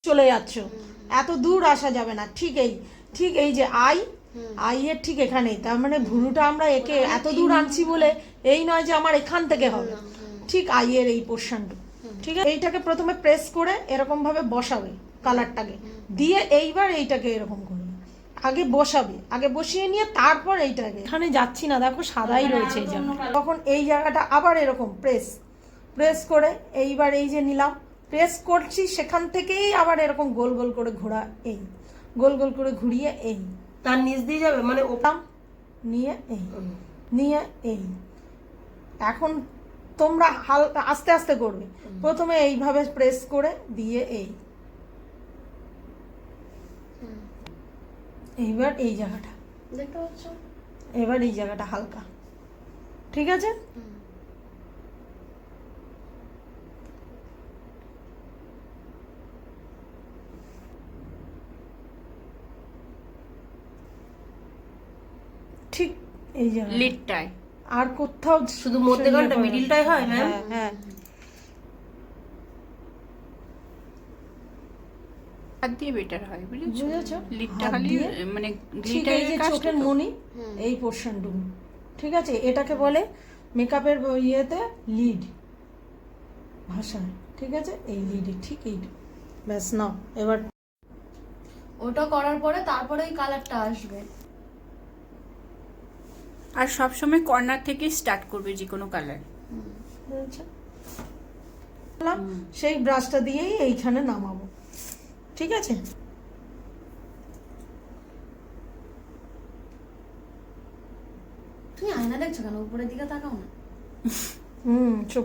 চলে যাচ্ছ, এত দূর আসা যাবে না। ঠিক এই যে আই এর ঠিক এখানেই, তার মানে ভুরুটা আমরা একে এত দূর আনছি বলে এই নয় যে আমার এখান থেকে হবে, ঠিক আই এর এই পোর্শনটা। ঠিক আছে, এইটাকে প্রথমে প্রেস করে এরকম ভাবে বসাবে কালারটাকে, দিয়ে এইবার এইটাকে এরকম করবে, আগে বসাবে, আগে বসিয়ে নিয়ে তারপর এইটাকে, এখানে যাচ্ছি না, দেখো সাদাই রয়েছে এই জায়গাটা, তখন এই জায়গাটা আবার এরকম প্রেস করে এইবার এই যে নিলাম, প্রেস করছি সেখান থেকেই আবার এরকম গোল গোল করে ঘোরা, এই গোল গোল করে ঘুরিয়ে এই তার নিচ দিয়ে যাবে মানে ওটাম নিয়ে এই এখন তোমরা হালকা আস্তে আস্তে করবে, প্রথমে এইভাবে প্রেস করে দিয়ে এইবার এই জায়গাটা দেখতে পাচ্ছ, এবার এই জায়গাটা হালকা, ঠিক আছে। ঠিক এই জায়গা লিডটায় আর কোথাও শুধু মধ্যখানটা মিডিলটাই হয় ম্যাম। হ্যাঁ হাত দিয়ে বেটার হয়, বুঝেছো? বুঝেছো, লিডটা হাত খালি দিয়ে মানে ঠিক এই যে চোখের মনি, এই পোর্শনটুকু, ঠিক আছে, এটাকে বলে মেকআপের ইয়েতে লিড ভাষায়, ঠিক আছে, এই লিড, ঠিক এই, ব্যাস নাও এবার ওটা করার পরে তারপরে এই কালারটা আসবে। আর সব সময় কর্নার থেকে স্টার্ট করবে যে কোনো কালার। বুঝেছো? সেই ব্রাশটা দিয়েই এইখানে নামাবো, ঠিক আছে। তুমি আয়না দেখছো কেন? উপরের দিকে তাকাও না। চোখ